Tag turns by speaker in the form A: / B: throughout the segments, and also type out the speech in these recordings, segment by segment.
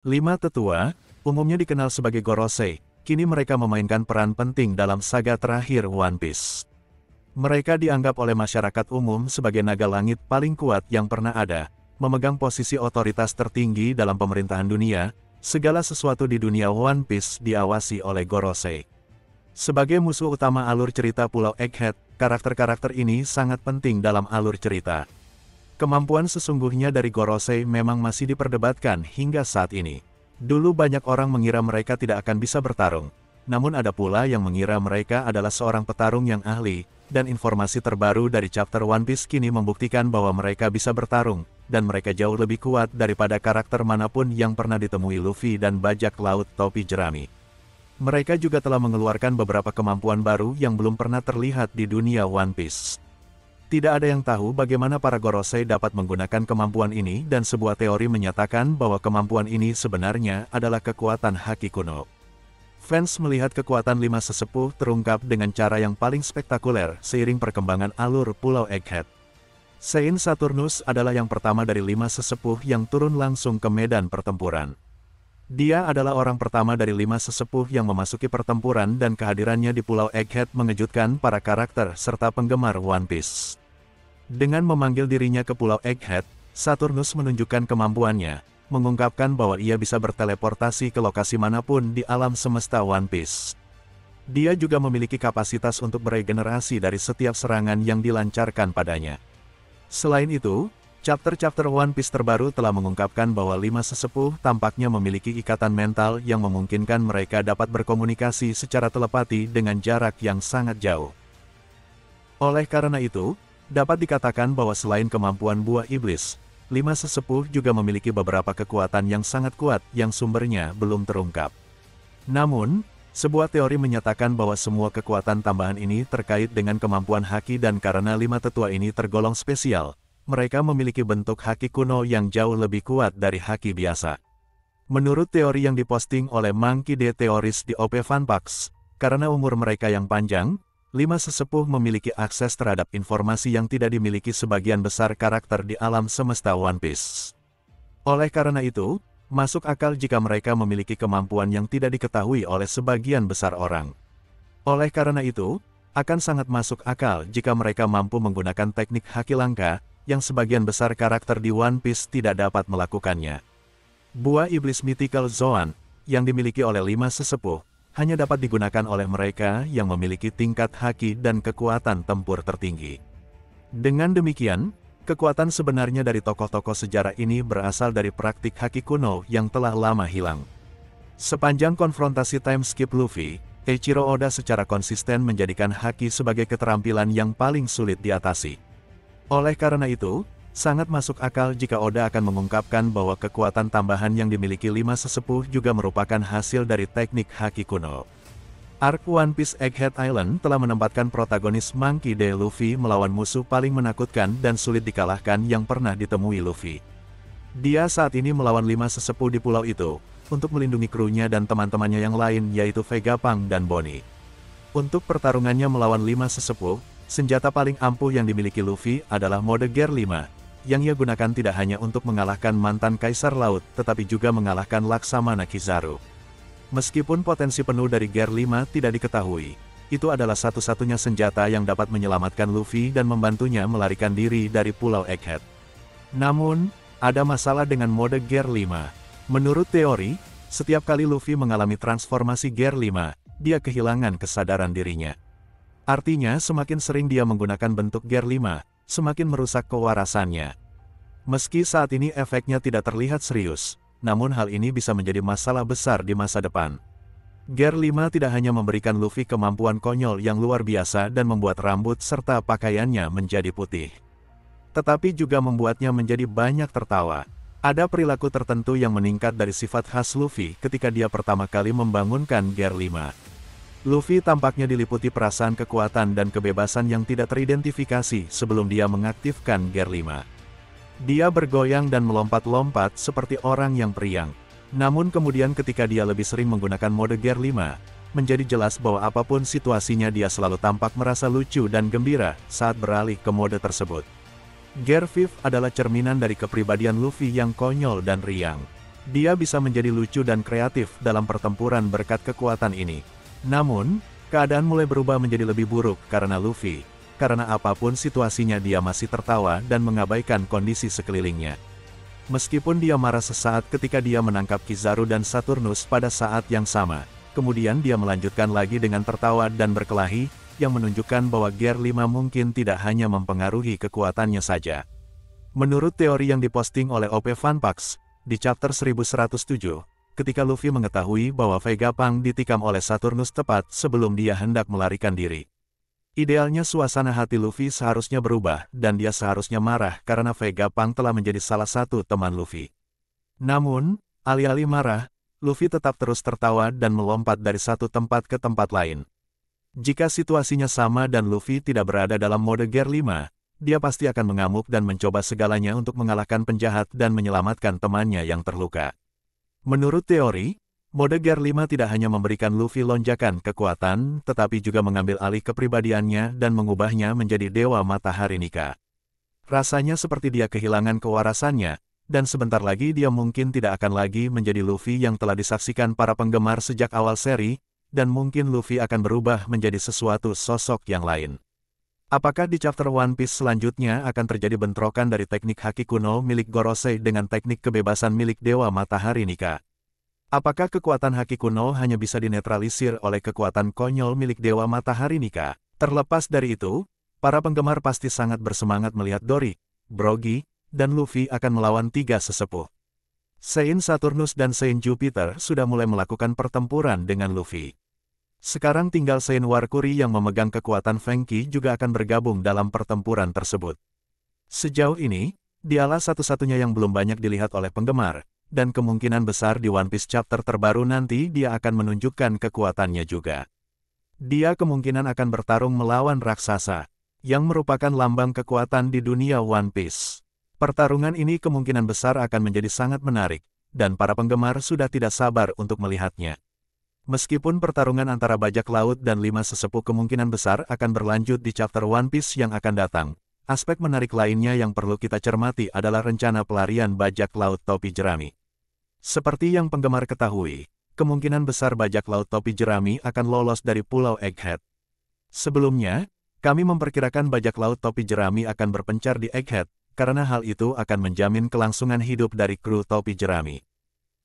A: Lima tetua, umumnya dikenal sebagai Gorosei, kini mereka memainkan peran penting dalam saga terakhir One Piece. Mereka dianggap oleh masyarakat umum sebagai naga langit paling kuat yang pernah ada, memegang posisi otoritas tertinggi dalam pemerintahan dunia, segala sesuatu di dunia One Piece diawasi oleh Gorosei. Sebagai musuh utama alur cerita Pulau Egghead, karakter-karakter ini sangat penting dalam alur cerita. Kemampuan sesungguhnya dari Gorosei memang masih diperdebatkan hingga saat ini. Dulu banyak orang mengira mereka tidak akan bisa bertarung, namun ada pula yang mengira mereka adalah seorang petarung yang ahli, dan informasi terbaru dari chapter One Piece kini membuktikan bahwa mereka bisa bertarung, dan mereka jauh lebih kuat daripada karakter manapun yang pernah ditemui Luffy dan bajak laut topi jerami. Mereka juga telah mengeluarkan beberapa kemampuan baru yang belum pernah terlihat di dunia One Piece. Tidak ada yang tahu bagaimana para Gorosei dapat menggunakan kemampuan ini dan sebuah teori menyatakan bahwa kemampuan ini sebenarnya adalah kekuatan haki kuno. Fans melihat kekuatan lima sesepuh terungkap dengan cara yang paling spektakuler seiring perkembangan alur Pulau Egghead. Saint Saturnus adalah yang pertama dari lima sesepuh yang turun langsung ke medan pertempuran. Dia adalah orang pertama dari lima sesepuh yang memasuki pertempuran dan kehadirannya di Pulau Egghead mengejutkan para karakter serta penggemar One Piece. Dengan memanggil dirinya ke Pulau Egghead, Saturnus menunjukkan kemampuannya, mengungkapkan bahwa ia bisa berteleportasi ke lokasi manapun di alam semesta One Piece. Dia juga memiliki kapasitas untuk beregenerasi dari setiap serangan yang dilancarkan padanya. Selain itu, chapter-chapter One Piece terbaru telah mengungkapkan bahwa lima sesepuh tampaknya memiliki ikatan mental yang memungkinkan mereka dapat berkomunikasi secara telepati dengan jarak yang sangat jauh. Oleh karena itu, dapat dikatakan bahwa selain kemampuan buah iblis, lima sesepuh juga memiliki beberapa kekuatan yang sangat kuat yang sumbernya belum terungkap. Namun, sebuah teori menyatakan bahwa semua kekuatan tambahan ini terkait dengan kemampuan haki dan karena lima tetua ini tergolong spesial, mereka memiliki bentuk haki kuno yang jauh lebih kuat dari haki biasa. Menurut teori yang diposting oleh Monkey D. Theories di OP Funpacks, karena umur mereka yang panjang, lima sesepuh memiliki akses terhadap informasi yang tidak dimiliki sebagian besar karakter di alam semesta One Piece. Oleh karena itu, masuk akal jika mereka memiliki kemampuan yang tidak diketahui oleh sebagian besar orang. Oleh karena itu, akan sangat masuk akal jika mereka mampu menggunakan teknik haki langka, yang sebagian besar karakter di One Piece tidak dapat melakukannya. Buah iblis Mythical Zoan, yang dimiliki oleh lima sesepuh, hanya dapat digunakan oleh mereka yang memiliki tingkat haki dan kekuatan tempur tertinggi. Dengan demikian, kekuatan sebenarnya dari tokoh-tokoh sejarah ini berasal dari praktik haki kuno yang telah lama hilang. Sepanjang konfrontasi time skip Luffy, Eiichiro Oda secara konsisten menjadikan haki sebagai keterampilan yang paling sulit diatasi. Oleh karena itu, sangat masuk akal jika Oda akan mengungkapkan bahwa kekuatan tambahan yang dimiliki lima sesepuh juga merupakan hasil dari teknik haki kuno. Arc One Piece Egghead Island telah menempatkan protagonis Monkey D. Luffy melawan musuh paling menakutkan dan sulit dikalahkan yang pernah ditemui Luffy. Dia saat ini melawan lima sesepuh di pulau itu, untuk melindungi krunya dan teman-temannya yang lain yaitu Vegapunk dan Bonnie. Untuk pertarungannya melawan lima sesepuh, senjata paling ampuh yang dimiliki Luffy adalah mode Gear 5. Yang ia gunakan tidak hanya untuk mengalahkan mantan Kaisar Laut, tetapi juga mengalahkan Laksamana Kizaru. Meskipun potensi penuh dari Gear 5 tidak diketahui, itu adalah satu-satunya senjata yang dapat menyelamatkan Luffy dan membantunya melarikan diri dari Pulau Egghead. Namun, ada masalah dengan mode Gear 5. Menurut teori, setiap kali Luffy mengalami transformasi Gear 5, dia kehilangan kesadaran dirinya. Artinya semakin sering dia menggunakan bentuk Gear 5, semakin merusak kewarasannya. Meski saat ini efeknya tidak terlihat serius, namun hal ini bisa menjadi masalah besar di masa depan. Gear 5 tidak hanya memberikan Luffy kemampuan konyol yang luar biasa dan membuat rambut serta pakaiannya menjadi putih, tetapi juga membuatnya menjadi banyak tertawa. Ada perilaku tertentu yang meningkat dari sifat khas Luffy ketika dia pertama kali membangunkan Gear 5. Luffy tampaknya diliputi perasaan kekuatan dan kebebasan yang tidak teridentifikasi sebelum dia mengaktifkan Gear 5. Dia bergoyang dan melompat-lompat seperti orang yang periang. Namun kemudian ketika dia lebih sering menggunakan mode Gear 5, menjadi jelas bahwa apapun situasinya dia selalu tampak merasa lucu dan gembira saat beralih ke mode tersebut. Gear 5 adalah cerminan dari kepribadian Luffy yang konyol dan riang. Dia bisa menjadi lucu dan kreatif dalam pertempuran berkat kekuatan ini. Namun, keadaan mulai berubah menjadi lebih buruk karena Luffy. Karena apapun situasinya dia masih tertawa dan mengabaikan kondisi sekelilingnya. Meskipun dia marah sesaat ketika dia menangkap Kizaru dan Saturnus pada saat yang sama, kemudian dia melanjutkan lagi dengan tertawa dan berkelahi, yang menunjukkan bahwa Gear 5 mungkin tidak hanya mempengaruhi kekuatannya saja. Menurut teori yang diposting oleh OP Funpacks, di chapter 1107, ketika Luffy mengetahui bahwa Vegapunk ditikam oleh Saturnus tepat sebelum dia hendak melarikan diri. Idealnya suasana hati Luffy seharusnya berubah dan dia seharusnya marah karena Vegapunk telah menjadi salah satu teman Luffy. Namun, alih-alih marah, Luffy tetap terus tertawa dan melompat dari satu tempat ke tempat lain. Jika situasinya sama dan Luffy tidak berada dalam mode Gear 5, dia pasti akan mengamuk dan mencoba segalanya untuk mengalahkan penjahat dan menyelamatkan temannya yang terluka. Menurut teori, mode Gear 5 tidak hanya memberikan Luffy lonjakan kekuatan, tetapi juga mengambil alih kepribadiannya dan mengubahnya menjadi Dewa Matahari Nika. Rasanya seperti dia kehilangan kewarasannya, dan sebentar lagi dia mungkin tidak akan lagi menjadi Luffy yang telah disaksikan para penggemar sejak awal seri, dan mungkin Luffy akan berubah menjadi sesuatu sosok yang lain. Apakah di chapter One Piece selanjutnya akan terjadi bentrokan dari teknik Haki kuno milik Gorosei dengan teknik kebebasan milik Dewa Matahari Nika? Apakah kekuatan Haki kuno hanya bisa dinetralisir oleh kekuatan konyol milik Dewa Matahari Nika? Terlepas dari itu, para penggemar pasti sangat bersemangat melihat Dory, Brogy, dan Luffy akan melawan tiga sesepuh. Saint Saturnus dan Saint Jupiter sudah mulai melakukan pertempuran dengan Luffy. Sekarang tinggal Saint Warkuri yang memegang kekuatan Fenki juga akan bergabung dalam pertempuran tersebut. Sejauh ini, dialah satu-satunya yang belum banyak dilihat oleh penggemar. Dan kemungkinan besar di One Piece chapter terbaru nanti dia akan menunjukkan kekuatannya juga. Dia kemungkinan akan bertarung melawan raksasa, yang merupakan lambang kekuatan di dunia One Piece. Pertarungan ini kemungkinan besar akan menjadi sangat menarik, dan para penggemar sudah tidak sabar untuk melihatnya. Meskipun pertarungan antara bajak laut dan 5 sesepuh kemungkinan besar akan berlanjut di chapter One Piece yang akan datang, aspek menarik lainnya yang perlu kita cermati adalah rencana pelarian bajak laut topi jerami. Seperti yang penggemar ketahui, kemungkinan besar bajak laut topi jerami akan lolos dari Pulau Egghead. Sebelumnya, kami memperkirakan bajak laut topi jerami akan berpencar di Egghead, karena hal itu akan menjamin kelangsungan hidup dari kru topi jerami.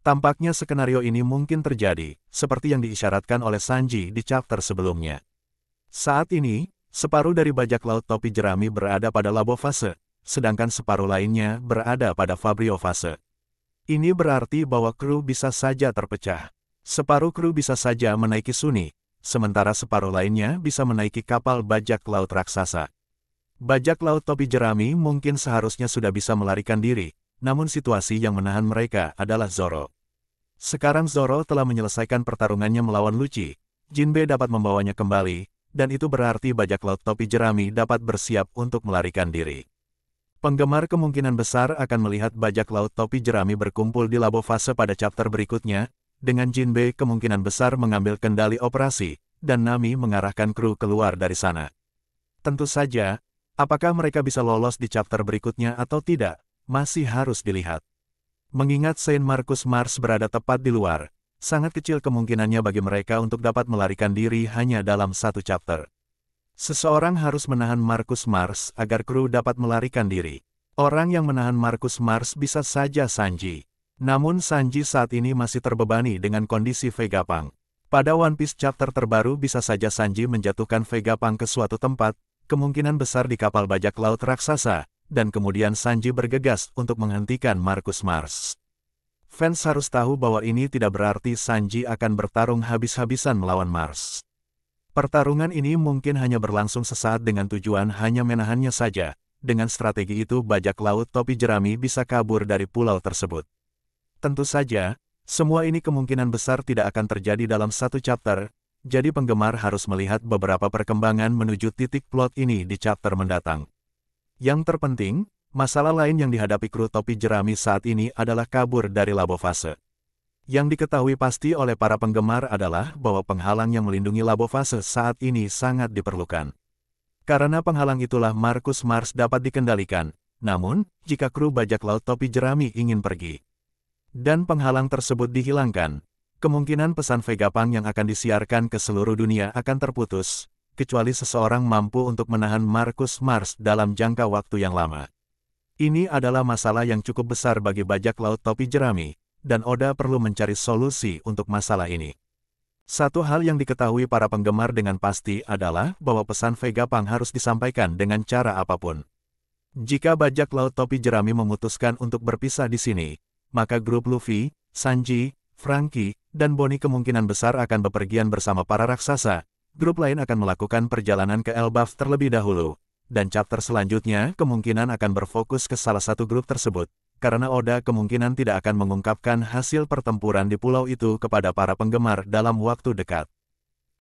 A: Tampaknya skenario ini mungkin terjadi, seperti yang diisyaratkan oleh Sanji di chapter sebelumnya. Saat ini, separuh dari bajak laut topi jerami berada pada Labo Fase, sedangkan separuh lainnya berada pada Fabrio Fase. Ini berarti bahwa kru bisa saja terpecah. Separuh kru bisa saja menaiki Suni, sementara separuh lainnya bisa menaiki kapal bajak laut raksasa. Bajak laut topi jerami mungkin seharusnya sudah bisa melarikan diri, namun situasi yang menahan mereka adalah Zoro. Sekarang Zoro telah menyelesaikan pertarungannya melawan Lucci, Jinbe dapat membawanya kembali, dan itu berarti bajak laut topi jerami dapat bersiap untuk melarikan diri. Penggemar kemungkinan besar akan melihat bajak laut topi jerami berkumpul di Labo Fase pada chapter berikutnya, dengan Jinbe kemungkinan besar mengambil kendali operasi, dan Nami mengarahkan kru keluar dari sana. Tentu saja, apakah mereka bisa lolos di chapter berikutnya atau tidak, masih harus dilihat. Mengingat Saint Marcus Mars berada tepat di luar, sangat kecil kemungkinannya bagi mereka untuk dapat melarikan diri hanya dalam satu chapter. Seseorang harus menahan Marcus Mars agar kru dapat melarikan diri. Orang yang menahan Marcus Mars bisa saja Sanji. Namun Sanji saat ini masih terbebani dengan kondisi Vegapunk. Pada One Piece chapter terbaru bisa saja Sanji menjatuhkan Vegapunk ke suatu tempat, kemungkinan besar di kapal bajak laut raksasa, dan kemudian Sanji bergegas untuk menghentikan Marcus Mars. Fans harus tahu bahwa ini tidak berarti Sanji akan bertarung habis-habisan melawan Mars. Pertarungan ini mungkin hanya berlangsung sesaat dengan tujuan hanya menahannya saja. Dengan strategi itu bajak laut topi jerami bisa kabur dari pulau tersebut. Tentu saja, semua ini kemungkinan besar tidak akan terjadi dalam satu chapter, jadi penggemar harus melihat beberapa perkembangan menuju titik plot ini di chapter mendatang. Yang terpenting, masalah lain yang dihadapi kru topi jerami saat ini adalah kabur dari Labo Fase. Yang diketahui pasti oleh para penggemar adalah bahwa penghalang yang melindungi Labo Fase saat ini sangat diperlukan. Karena penghalang itulah Marcus Mars dapat dikendalikan, namun, jika kru bajak laut topi jerami ingin pergi, dan penghalang tersebut dihilangkan, kemungkinan pesan Vegapunk yang akan disiarkan ke seluruh dunia akan terputus, kecuali seseorang mampu untuk menahan Markus Mars dalam jangka waktu yang lama. Ini adalah masalah yang cukup besar bagi bajak laut topi jerami, dan Oda perlu mencari solusi untuk masalah ini. Satu hal yang diketahui para penggemar dengan pasti adalah bahwa pesan Vegapunk harus disampaikan dengan cara apapun. Jika bajak laut topi jerami memutuskan untuk berpisah di sini, maka grup Luffy, Sanji, Franky, dan Bonnie kemungkinan besar akan bepergian bersama para raksasa. Grup lain akan melakukan perjalanan ke Elbaf terlebih dahulu, dan chapter selanjutnya kemungkinan akan berfokus ke salah satu grup tersebut, karena Oda kemungkinan tidak akan mengungkapkan hasil pertempuran di pulau itu kepada para penggemar dalam waktu dekat.